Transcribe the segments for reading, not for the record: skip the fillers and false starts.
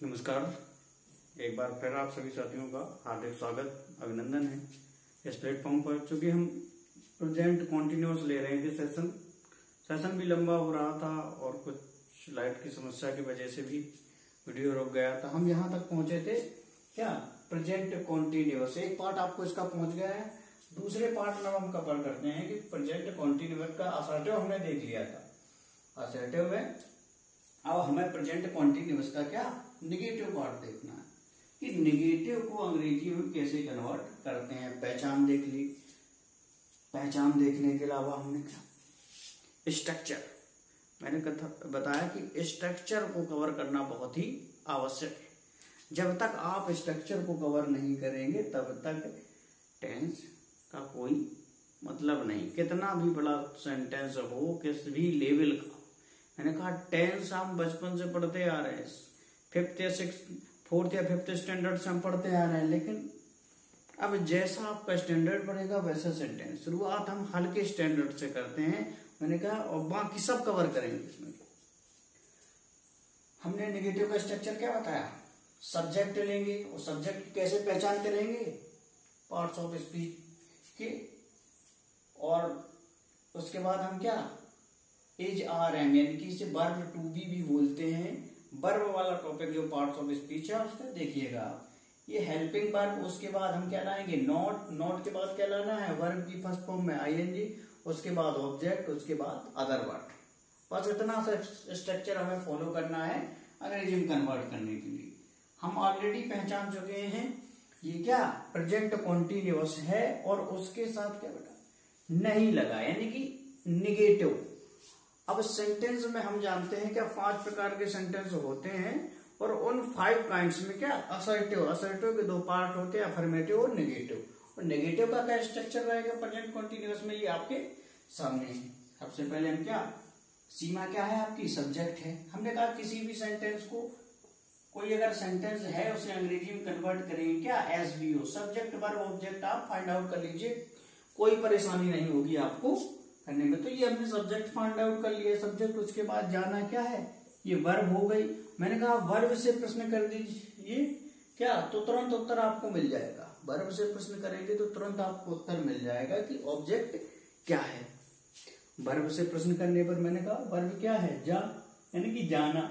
नमस्कार। एक बार फिर आप सभी साथियों का हार्दिक स्वागत अभिनंदन है इस प्लेटफॉर्म पर। चूंकि हम प्रेजेंट कॉन्टिन्यूस ले रहे थे सेशन भी लंबा हो रहा था और कुछ लाइट की समस्या की वजह से भी वीडियो रुक गया था। हम यहाँ तक पहुंचे थे क्या, प्रेजेंट कॉन्टिन्यूस। एक पार्ट आपको इसका पहुंच गया है। दूसरे पार्ट में हम कवर करते हैं कि प्रेजेंट कॉन्टिन्यूस का असर्टिव हमने देख लिया था। असर्टिव में अब हमें प्रेजेंट कॉन्टिन्यूस का क्या निगेटिव पार्ट देखना है कि निगेटिव को अंग्रेजी में कैसे कन्वर्ट करते हैं। पहचान देख ली। पहचान देखने के अलावा हमने क्या, स्ट्रक्चर। मैंने बताया कि स्ट्रक्चर को कवर करना बहुत ही आवश्यक है। जब तक आप स्ट्रक्चर को कवर नहीं करेंगे तब तक टेंस का कोई मतलब नहीं। कितना भी बड़ा सेंटेंस हो, किस भी लेवल का। मैंने कहा टेंस हम बचपन से पढ़ते आ रहे हैं, फोर्थ या फिफ्थ स्टैंडर्ड से हम पढ़ते आ रहे हैं, लेकिन अब जैसा आपका स्टैंडर्ड बढ़ेगा वैसा सेंटेंस। शुरुआत हम हल्के स्टैंडर्ड से करते हैं, मैंने कहा, और बाकी सब कवर करेंगे इसमें। हमने नेगेटिव का स्ट्रक्चर क्या बताया, सब्जेक्ट लेंगे और सब्जेक्ट की कैसे पहचान करेंगे, पार्ट्स ऑफ स्पीच के। और उसके बाद हम क्या, इज आर एम यानी कि इसे वर्ब टू भी बोलते हैं। वर्ब वाला टॉपिक जो पार्ट्स ऑफ स्पीच है उसका देखिएगा आप। ये हेल्पिंग वर्ब। उसके बाद हम क्या लाएंगे, नॉट। नॉट के बाद क्या लाना है, वर्ब की फर्स्ट फॉर्म में आईएनजी, उसके बाद ऑब्जेक्ट, उसके बाद अदर वर्ड। बस इतना सा स्ट्रक्चर हमें फॉलो करना है अंग्रेजी में कन्वर्ट करने के लिए। हम ऑलरेडी पहचान चुके हैं ये क्या प्रेजेंट कॉन्टिन्यूअस है और उसके साथ क्या बेटा नहीं लगा, यानी कि निगेटिव। अब सेंटेंस में हम जानते हैं क्या 5 प्रकार के सेंटेंस होते हैं और उन 5 काइंड्स में क्या असर्टिव। असर्टिव के 2 पार्ट होते हैं, अफर्मेटिव और नेगेटिव। और नेगेटिव का क्या स्ट्रक्चर रहेगा प्रेजेंट कॉन्टिन्यूअस में, ये आपके सामने है। सबसे पहले हम क्या, सीमा क्या है आपकी, सब्जेक्ट है। हमने कहा किसी भी सेंटेंस को, कोई अगर सेंटेंस है उसे अंग्रेजी में कन्वर्ट करेंगे क्या, एसवीओ, सब्जेक्ट वर्ब ऑब्जेक्ट। आप फाइंड आउट कर लीजिए, कोई परेशानी नहीं होगी आपको करने में। तो ये हमने सब्जेक्ट फाइंड आउट कर लिया। सब्जेक्ट, उसके बाद जाना क्या है, ये वर्ब हो गई। मैंने कहा वर्ब से प्रश्न कर दीजिए क्या, तो तुरंत उत्तर आपको मिल जाएगा। वर्ब से प्रश्न करेंगे तो तुरंत आपको उत्तर मिल जाएगा कि ऑब्जेक्ट क्या है। वर्ब से प्रश्न करने पर मैंने कहा वर्ब क्या है, जा, यानी कि जाना।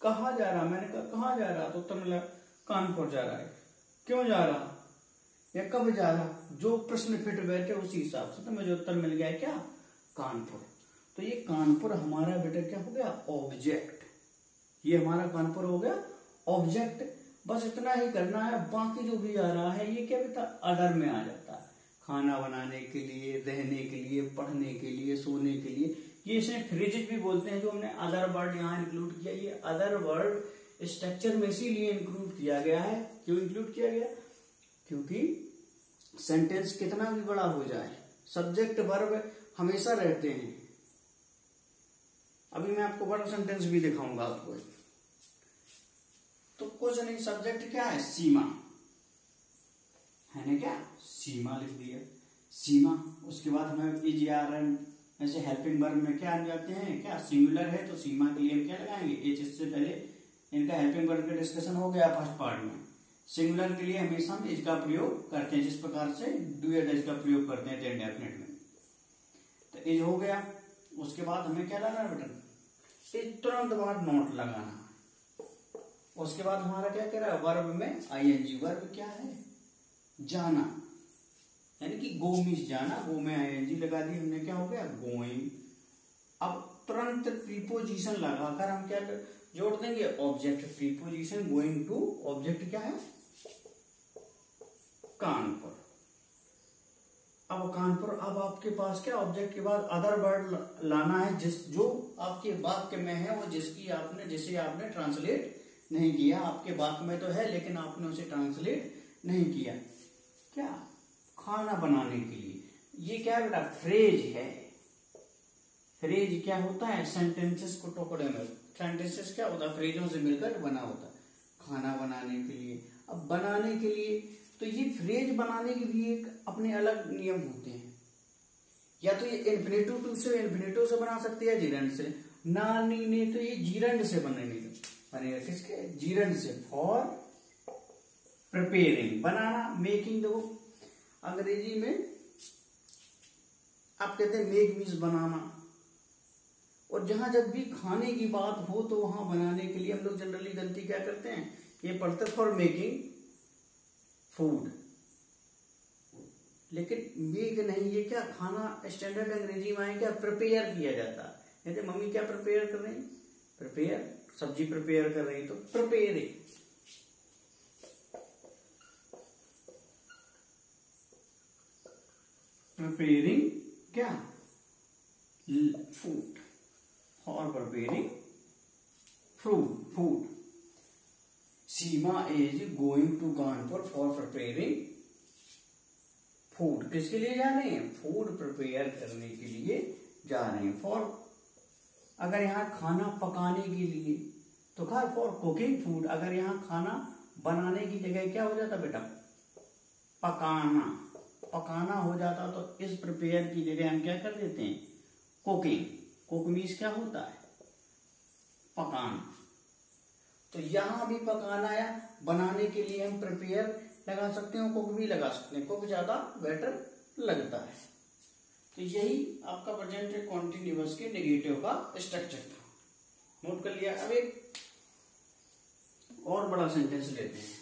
कहाँ जा रहा, मैंने कहा कहाँ जा रहा, तो उत्तर मिला कानपुर जा रहा है। क्यों जा रहा या कब जा रहा, जो प्रश्न फिट बैठे उसी हिसाब से तो मुझे उत्तर मिल गया क्या, कानपुर। तो ये कानपुर हमारा बेटा क्या हो गया, ऑब्जेक्ट। ये हमारा कानपुर हो गया ऑब्जेक्ट। बस इतना ही करना है। बाकी जो भी आ रहा है ये क्या बेटा अदर में आ जाता है। खाना बनाने के लिए, रहने के लिए, पढ़ने के लिए, सोने के लिए, ये इसे फ्रेजेस भी बोलते हैं। जो हमने अदर वर्ड यहाँ इंक्लूड किया, ये अदर वर्ड स्ट्रक्चर में इसीलिए इंक्लूड किया गया है। क्यों इंक्लूड किया गया, क्योंकि सेंटेंस कितना भी बड़ा हो जाए सब्जेक्ट वर्ब हमेशा रहते हैं। अभी मैं आपको बड़ा सेंटेंस भी दिखाऊंगा आपको। तो कुछ नहीं, सब्जेक्ट क्या है, सीमा है ना, क्या सीमा लिख दिया, सीमा। उसके बाद हमें इज आर एम ऐसे हेल्पिंग वर्ब में क्या आ जाते हैं, क्या सिंगुलर है तो सीमा के लिए हम क्या लगाएंगे, एच। इससे पहले इनका हेल्पिंग वर्ब का डिस्कशन हो गया फर्स्ट पार्ट में। सिंगुलर के लिए हमेशा हम इज का प्रयोग करते हैं, जिस प्रकार से डू या डज का प्रयोग करते हैं इंडेफिनिट में। तो इज हो गया। उसके बाद हमें क्या लगाना है बेटा, इज तुरंत बाद नॉट लगाना। उसके बाद हमारा क्या कह रहा है, वर्ब में आईएनजी। वर्ब क्या है, जाना, यानी कि गो मीन्स जाना। गो में आईएनजी लगा दी हमने, क्या हो गया, गोइंग। अब तुरंत प्रीपोजिशन लगाकर हम क्या जोड़ देंगे, object. Preposition going to, object क्या है, कानपुर। अब कानपुर, अब आपके पास क्या ऑब्जेक्ट के बाद अदर वर्ड लाना है, जो आपके वाक्य में है, वो जिसे आपने ट्रांसलेट नहीं किया। आपके वाक्य में तो है लेकिन आपने उसे ट्रांसलेट नहीं किया। क्या, खाना बनाने के लिए। ये क्या है बेटा, फ्रेज है। फ्रेज क्या होता है, सेंटेंसेस को टुकड़े में, सेंटेंसेस क्या होता है, फ्रेजों से मिलकर बना होता है। खाना बनाने के लिए, अब बनाने के लिए, तो ये फ्रेज बनाने के भी एक अपने अलग नियम होते हैं। या तो ये इन्फिनेटिव से बना सकते हैं, जीरंड से। ना नी ने तो ये जीरंड से बनेंगे। बनेगा किसके, जीरन से, फॉर प्रिपेयरिंग, बनाना, मेकिंग। देखो अंग्रेजी में आप कहते हैं मेक मीन्स बनाना, और जहां जब भी खाने की बात हो तो वहां बनाने के लिए हम लोग जनरली गलती क्या करते हैं, ये पढ़ते फॉर मेकिंग फूड, लेकिन मेक नहीं, ये क्या खाना स्टैंडर्ड अंग्रेजी में है क्या, प्रिपेयर किया जाता है। कहते मम्मी क्या प्रिपेयर कर रही, प्रिपेयर, सब्जी प्रिपेयर कर रही तो प्रिपेयरिंग। प्रिपेयरिंग क्या, food, for preparing food. Seema is going to Kanpur for preparing food. किसके लिए जा रहे हैं, फूड प्रिपेयर करने के लिए जा रहे हैं। फॉर अगर यहाँ खाना पकाने के लिए तो क्या, फॉर कुकिंग फूड। अगर यहाँ खाना बनाने की जगह क्या हो जाता बेटा, पकाना, पकाना हो जाता, तो इस प्रिपेयर की जगह हम क्या कर देते हैं, कुकिंग। कुक मीन्स क्या होता है, पकाना। तो यहां भी पकाना या बनाने के लिए हम प्रिपेयर लगा सकते हैं, कुक भी लगा सकते हैं, कुक ज्यादा बेटर लगता है। तो यही आपका प्रेजेंट कॉन्टिन्यूअस के नेगेटिव का स्ट्रक्चर था, नोट कर लिया। अब एक और बड़ा सेंटेंस लेते हैं।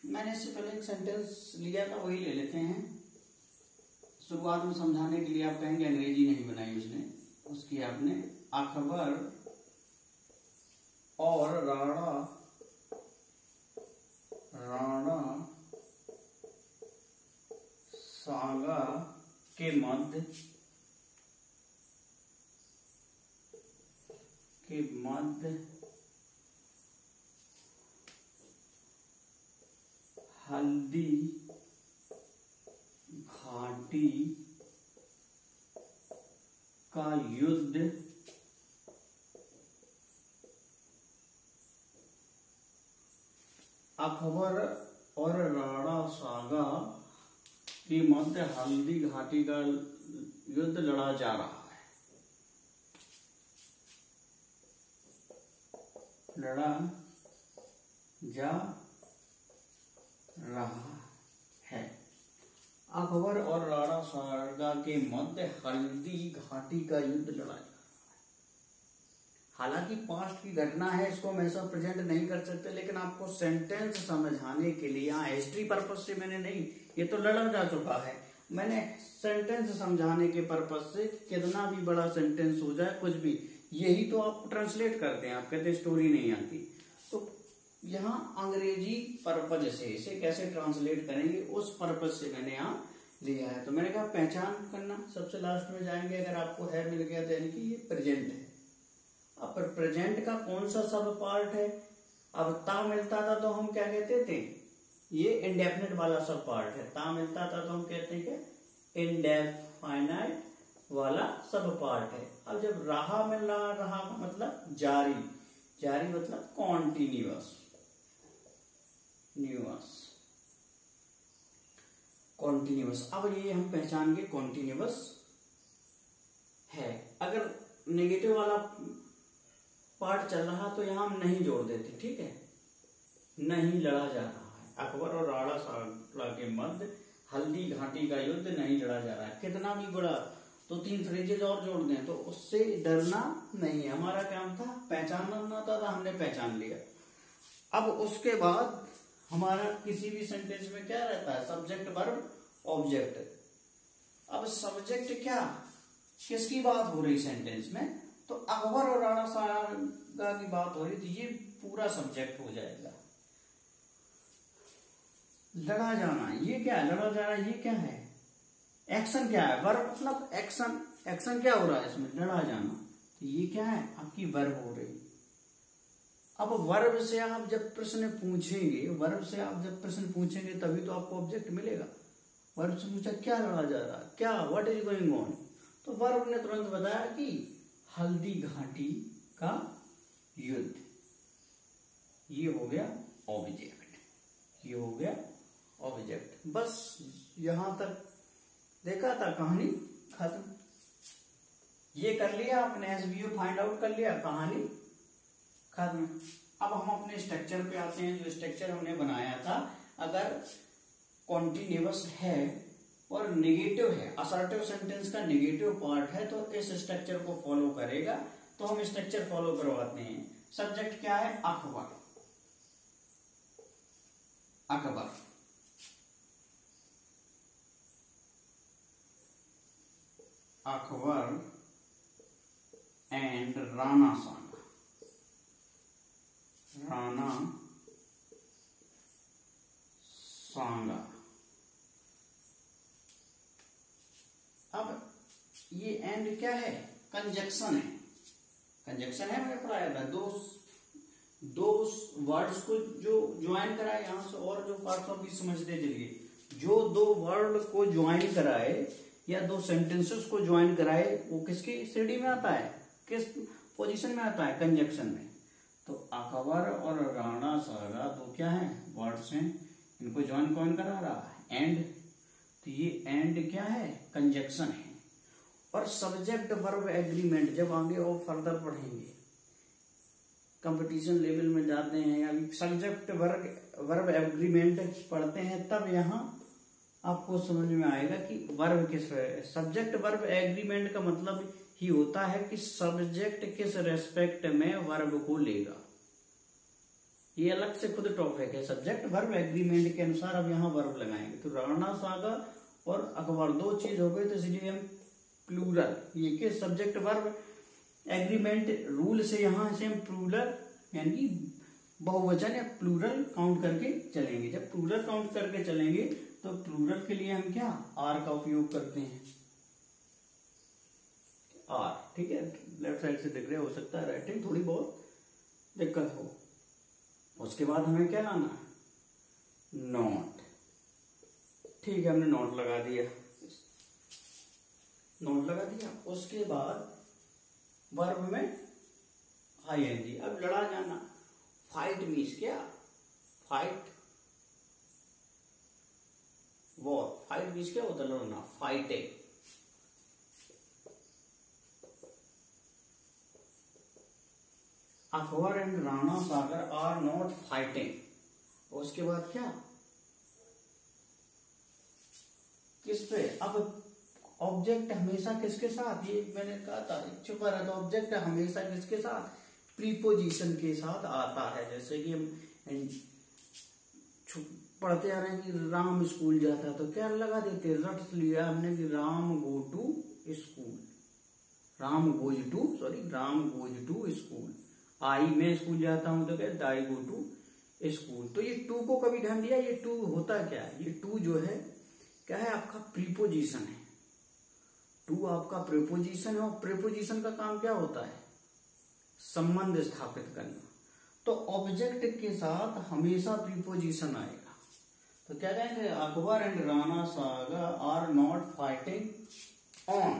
मैंने इससे पहले एक सेंटेंस लिया था, वही ले लेते हैं। शुरुआत में समझाने के लिए आप कहेंगे अंग्रेजी नहीं बनाई उसने, उसकी आपने अकबर और राणा सागा के मध्य हल्दी घाटी का युद्ध अकबर और राणा सागा के मध्य हल्दी घाटी का युद्ध लड़ा जा रहा है, लड़ा जा रहा है। अकबर और राणा सागा के मध्य हल्दी घाटी का युद्ध लड़ा जा रहा है। हालांकि पास्ट की घटना है, इसको हम ऐसा प्रेजेंट नहीं कर सकते, लेकिन आपको सेंटेंस समझाने के लिए, यहाँ हिस्ट्री पर्पज से मैंने नहीं, ये तो लड़ा जा चुका है, मैंने सेंटेंस समझाने के पर्पज से, कितना भी बड़ा सेंटेंस हो जाए कुछ भी, यही तो आप ट्रांसलेट करते हैं, आप कहते हैं स्टोरी नहीं आती, तो यहाँ अंग्रेजी पर्पज से इसे कैसे ट्रांसलेट करेंगे उस पर्पज से मैंने यहाँ लिया है। तो मैंने कहा पहचान करना सबसे लास्ट में जाएंगे, अगर आपको है मिल गया तो यानी कि ये प्रेजेंट है। अब प्रेजेंट का कौन सा सब पार्ट है, अब ता मिलता था तो हम क्या कहते थे, ये इंडेफिनिट वाला सब पार्ट है, ता मिलता था तो हम कहते हैं क्या, इंडेफिनाइट वाला सब पार्ट है। अब जब रहा मिल रहा मतलब जारी, जारी मतलब कॉन्टिन्यूअस, कॉन्टिन्यूअस। अब ये हम पहचान के कॉन्टिन्यूअस है। अगर नेगेटिव वाला पार्ट चल रहा तो यहां हम नहीं जोड़ देते, ठीक है, नहीं लड़ा जा रहा है, अकबर और राणा सागा के मध्य हल्दी घाटी का युद्ध नहीं लड़ा जा रहा है। कितना भी बड़ा, तो 3 फ्रेजेज और जोड़ दें तो उससे डरना नहीं है। हमारा काम था पहचानना था, हमने पहचान लिया। अब उसके बाद हमारा किसी भी सेंटेंस में क्या रहता है, सब्जेक्ट वर्ब ऑब्जेक्ट। अब सब्जेक्ट क्या, किसकी बात हो रही सेंटेंस में, तो अकबर और राणा सागा की बात हो रही, तो ये पूरा सब्जेक्ट हो जाएगा। लड़ा जाना, ये क्या है, लड़ा जा रहा है, ये क्या है, एक्शन क्या है, वर्ब मतलब एक्शन, एक्शन क्या हो रहा है इसमें, लड़ा जाना, तो ये क्या है, आपकी वर्ब हो रही। अब वर्ब से आप जब प्रश्न पूछेंगे, वर्ब से आप जब प्रश्न पूछेंगे तभी तो आपको ऑब्जेक्ट मिलेगा। वर्ब से पूछा क्या लड़ा जा रहा, क्या, व्हाट इज गोइंग ऑन, तो वर्ब ने तुरंत बताया कि हल्दी घाटी का युद्ध। ये हो गया ऑब्जेक्ट, ये हो गया ऑब्जेक्ट। बस यहां तक देखा था, कहानी खत्म। ये कर लिया आपने, एसवीओ फाइंड आउट कर लिया, कहानी खत्म। अब हम अपने स्ट्रक्चर पे आते हैं, जो स्ट्रक्चर हमने बनाया था। अगर कॉन्टिन्यूअस है और नेगेटिव है, असर्टिव सेंटेंस का नेगेटिव पार्ट है, तो इस स्ट्रक्चर को फॉलो करेगा। तो हम स्ट्रक्चर फॉलो करवाते हैं। सब्जेक्ट क्या है, अकबर, अकबर। अकबर एंड राणा सांगा, राणा सांगा। अब ये एंड क्या है, कंजक्शन है, कंजक्शन है, मैंने पढ़ाया था। दो वर्ड्स को जो ज्वाइन कराए यहां से, और जो पार्ट्स ऑफ स्पीच समझते चलिए, जो दो वर्ड को ज्वाइन कराए या दो सेंटेंसेस को ज्वाइन कराए, वो किसकी श्रेणी में आता है, किस पोजीशन में आता है, कंजक्शन में। तो अकबर और राणा सांगा दो क्या है, वर्ड्स हैं, इनको ज्वाइन कौन करा रहा है, एंड। तो ये एंड क्या है, कंजक्शन है। और सब्जेक्ट वर्ब एग्रीमेंट जब आगे और फर्दर पढ़ेंगे, कंपटीशन लेवल में जाते हैं या सब्जेक्ट वर्ब एग्रीमेंट पढ़ते हैं, तब यहाँ आपको समझ में आएगा कि वर्ब किस, सब्जेक्ट वर्ब एग्रीमेंट का मतलब ही होता है कि सब्जेक्ट किस रेस्पेक्ट में वर्ब को लेगा। ये अलग से खुद टॉपिक है। सब्जेक्ट वर्ब एग्रीमेंट के अनुसार अब यहाँ वर्ब लगाएंगे। तो राणा सांगा और अकबर दो चीज हो गई, तो इसलिए हम प्लूरल, ये के सब्जेक्ट वर्ब एग्रीमेंट रूल से यहां से हम प्लूरल यानी बहुवचन या प्लूरल काउंट करके चलेंगे। जब प्लूरल काउंट करके चलेंगे तो प्लूरल के लिए हम क्या, आर का उपयोग करते हैं, आर। ठीक है, लेफ्ट साइड से दिख रहा हो सकता है राइटिंग थोड़ी बहुत दिक्कत हो। उसके बाद हमें क्या लाना है, नोट। ठीक है, हमने नोट लगा दिया, नोट लगा दिया। उसके बाद वर्ब में आईएनजी। अब लड़ा जाना, फाइट मीन्स क्या, फाइट वॉर, फाइट मीन्स क्या होता है, लड़ना, fighting. Akbar and Rana Sagar are not fighting. उसके बाद क्या, किस पे, अब ऑब्जेक्ट हमेशा किसके साथ, ये मैंने कहा था छुपा रहता, ऑब्जेक्ट हमेशा किसके साथ, प्रीपोजिशन के साथ आता है। जैसे कि हम पढ़ते आ रहे हैं कि राम स्कूल जाता, तो क्या लगा देते, रट लिया हमने कि Ram go to school, Ram goes to school. I मैं स्कूल जाता हूं तो क्या, आई गो टू स्कूल। तो ये टू को कभी ध्यान दिया, ये टू होता क्या है, ये टू जो है क्या है, आपका प्रीपोजिशन है। टू आपका प्रीपोजिशन है, और प्रीपोजिशन का काम क्या होता है, संबंध स्थापित करना। तो ऑब्जेक्ट के साथ हमेशा प्रीपोजिशन आएगा। तो क्या कहेंगे, Akbar and Rana Saga are not fighting on,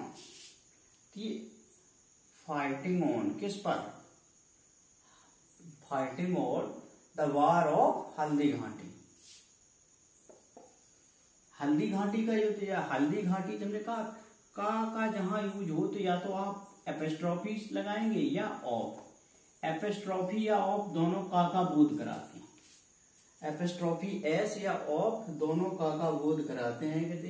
fighting on किस पर, fighting on the war of Haldi Ghati. Haldi Ghati का युद्ध, या हल्दी घाटी हमने कहा का जहां यूज हो, तो या तो आप एपिस्ट्रोफी लगाएंगे या ऑफ। एपिस्ट्रोफी या ऑफ दोनों का बोध कराते हैं। एपिस्ट्रोफी एस या ऑफ दोनों का बोध कराते हैं। कहते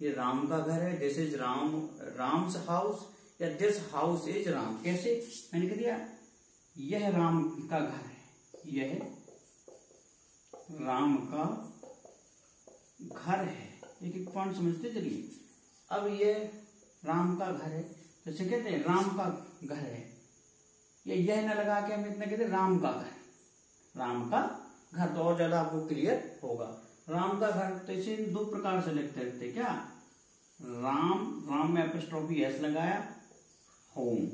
ये राम का घर है, दिस इज राम्स हाउस, या दिस हाउस इज राम। कैसे, मैंने कह दिया यह राम का घर है, यह राम का घर है। एक एक पॉइंट समझते चलिए। अब ये राम का घर है, जैसे कहते हैं राम का घर है, यह न लगा के हम इतना कहते राम का घर, राम का घर, तो और ज्यादा आपको क्लियर होगा। राम का घर, तो इसे दो प्रकार से लिखते क्या, राम में एपिस्ट्रोफी एस लगाया, होम,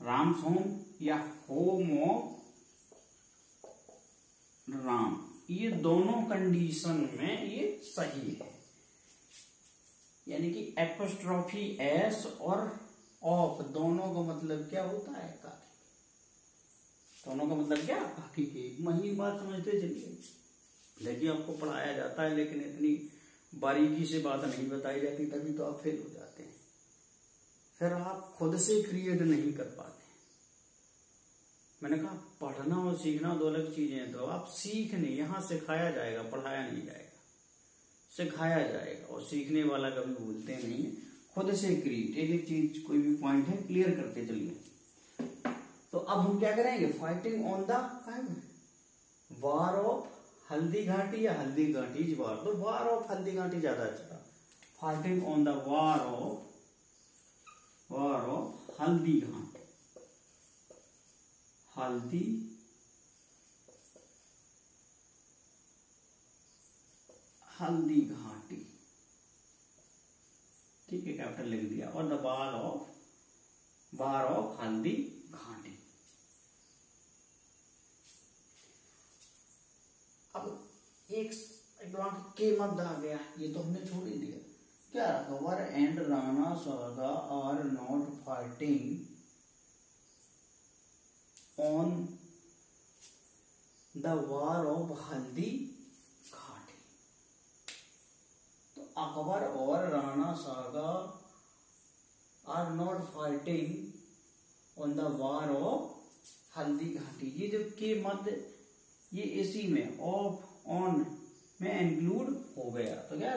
राम्स होम या होम ऑफ राम। ये दोनों कंडीशन में ये सही है। यानी कि एपोस्ट्रोफी एस और ऑफ दोनों का मतलब क्या होता है, काकी। दोनों का मतलब क्या, काकी के। महीन बात समझते चलिए। देखिए आपको पढ़ाया जाता है लेकिन इतनी बारीकी से बात नहीं बताई जाती, तभी तो आप फेल हो जाते हैं। फिर आप खुद से क्रिएट नहीं कर पाते। मैंने कहा पढ़ना और सीखना दो अलग चीजें हैं। तो आप सीख नहीं, यहाँ सिखाया जाएगा, पढ़ाया नहीं जाएगा, सिखाया जाएगा। और सीखने वाला कभी भूलते नहीं है। खुद से क्रिएट, एक एक चीज कोई भी पॉइंट है क्लियर करते चलिए। तो अब हम क्या करेंगे, fighting on the war of Haldi घाटी या हल्दी घाटी वार। तो वार ऑफ हल्दी घाटी ज्यादा अच्छा। Fighting on the war of Haldi Ghati, Haldi Ghati, ठीक है, कैपिटल लिख दिया। और द वार ऑफ हल्दी घाटी। अब एक के मध्य आ गया, ये तो हमने छोड़ ही दिया। क्या, Akbar and Rana Saga are not fighting on the war of Haldi Ghati. तो अकबर और Rana Saga are not fighting on the war of Haldi Ghati. ये जो के मध्य, ये इसी में ऑफ ऑन में इंक्लूड हो गया। तो क्या,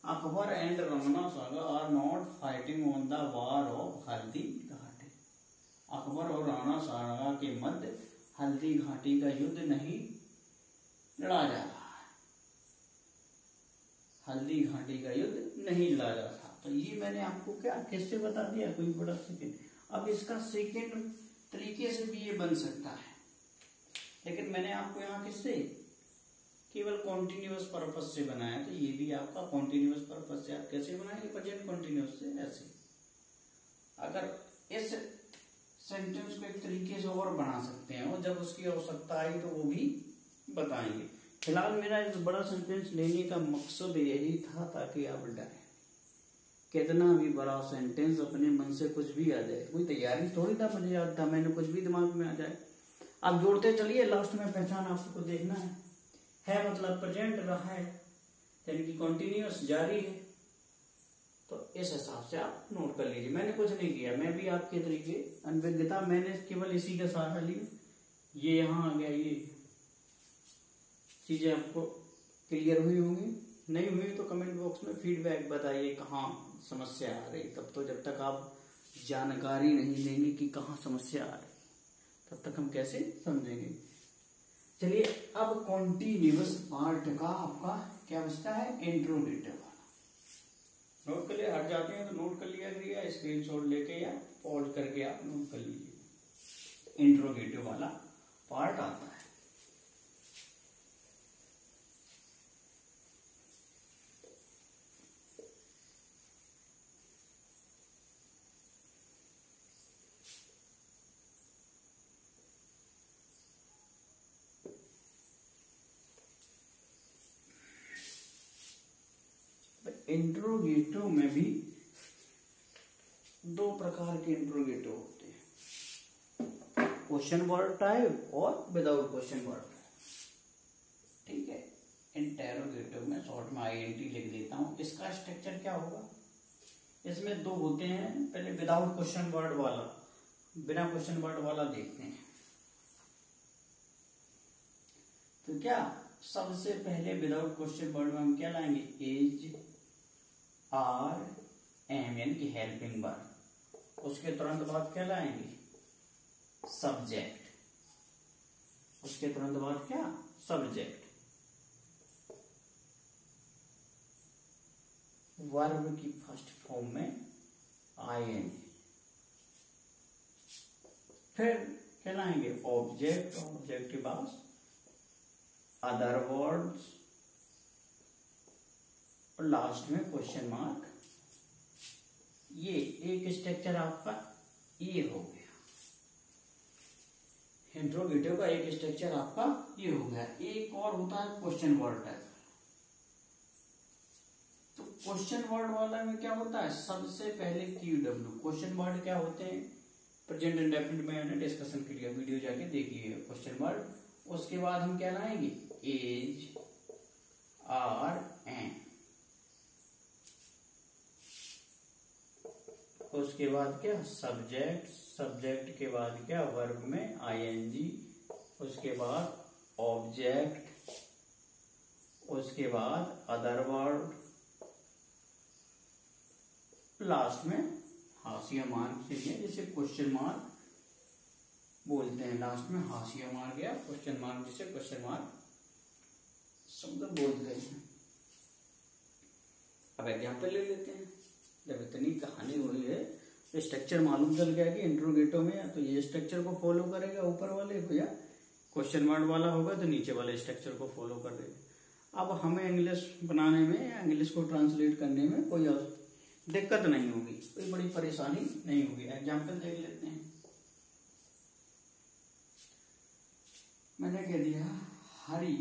Akbar and Rana Saga are not fighting on the war of Haldi Ghati. Akbar और राणा सागा के मध्य हल्दी घाटी का युद्ध नहीं लड़ा जा रहा है, हल्दी घाटी का युद्ध नहीं लड़ा जा रहा। तो ये मैंने आपको क्या किससे बता दिया, कोई बड़ा सेकेंड। अब इसका सेकेंड तरीके से भी ये बन सकता है, लेकिन मैंने आपको यहाँ किससे, केवल कॉन्टिन्यूअस पर्पज से बनाया। तो ये भी आपका कॉन्टिन्यूअस पर्पज से। आप कैसे बनाएंगे, प्रेजेंट कॉन्टिन्यूअस से, ऐसे। अगर इस सेंटेंस को एक तरीके से और बना सकते हैं, और जब उसकी आवश्यकता आई तो वो भी बताएंगे। फिलहाल मेरा इस बड़ा सेंटेंस लेने का मकसद यही था ताकि आप डरें। कितना भी बड़ा सेंटेंस अपने मन से कुछ भी आ जाए, कोई तैयारी थोड़ी था, मुझे याद था, मैंने कुछ भी दिमाग में आ जाए। आप जोड़ते चलिए, लास्ट में पहचान आपको देखना है मतलब प्रेजेंट रहा है, यानी कि कंटिन्यूअस जारी है। तो इस हिसाब से आप नोट कर लीजिए। मैंने कुछ नहीं किया, मैं भी आपके तरीके अनभिज्ञता, मैंने केवल इसी का सहारा लिया। ये यहाँ आ गया, ये चीजें आपको क्लियर हुई होंगी। नहीं हुई तो कमेंट बॉक्स में फीडबैक बताइए कहाँ समस्या आ रही। तब तो जब तक आप जानकारी नहीं देंगे कि कहाँ समस्या आ रही, तब तक हम कैसे समझेंगे। चलिए अब कॉन्टिन्यूअस पार्ट का आपका क्या बचता है, इंट्रोगेटिव वाला। नोट कर लिया, हट जाते हैं तो नोट कर लिया करिए, स्क्रीनशॉट लेके या पॉज करके आप नोट कर लीजिए। इंट्रोगेटिव वाला पार्ट आता है। इंट्रोगेटिव में भी दो प्रकार के इंट्रोगेटिव होते हैं, क्वेश्चन वर्ड टाइप और विदाउट क्वेश्चन वर्ड टाइप। ठीक है, इंटेरोगेटिव में शॉर्ट में INT लिख देता हूं। इसका स्ट्रक्चर क्या होगा, इसमें दो होते हैं। पहले विदाउट क्वेश्चन वर्ड वाला, बिना क्वेश्चन वर्ड वाला देखते हैं। तो क्या, सबसे पहले विदाउट क्वेश्चन वर्ड में हम क्या लाएंगे, एज आर एम यानी कि हेल्पिंग वर्ब। उसके तुरंत बाद क्या लाएंगे, सब्जेक्ट। उसके तुरंत बाद क्या, सब्जेक्ट। वर्ब की फर्स्ट फॉर्म में ING। फिर क्या लाएंगे, ऑब्जेक्ट। ऑब्जेक्ट के बाद अदर वर्ड्स और लास्ट में क्वेश्चन मार्क। ये एक स्ट्रक्चर आपका ये हो गया, इंट्रोगेटिव का एक स्ट्रक्चर आपका ये हो गया। एक और होता है क्वेश्चन वर्ड टाइप। तो क्वेश्चन वर्ड वाला में क्या होता है, सबसे पहले QW। क्वेश्चन वर्ड क्या होते हैं, प्रेजेंट इंडेफिनिट में मैंने डिस्कशन किया, वीडियो जाके देखिए क्वेश्चन वर्ड। उसके बाद हम क्या लाएंगे, इज, आर, एन। उसके बाद क्या, सब्जेक्ट, सब्जेक्ट के बाद क्या, वर्ब में ING। उसके बाद ऑब्जेक्ट, उसके बाद अदर वर्ड, लास्ट में हाशिया मार्क चाहिए, जिसे क्वेश्चन मार्क बोलते हैं। लास्ट में हाशिया मार्क या क्वेश्चन मार्क, जिसे क्वेश्चन मार्क शब्द बोलते हैं। अब एग्जाम्पल ले लेते हैं। जब इतनी कहानी हुई है, स्ट्रक्चर मालूम चल गया कि इंट्रोगेटो में तो ये स्ट्रक्चर को फॉलो करेगा ऊपर वाले को, या क्वेश्चन मार्क वाला होगा तो नीचे वाले स्ट्रक्चर को फॉलो कर देगा। अब हमें इंग्लिश बनाने में, इंग्लिश को ट्रांसलेट करने में कोई दिक्कत नहीं होगी, कोई बड़ी परेशानी नहीं होगी। एग्जाम्पल देख लेते हैं। मैंने कह दिया हरी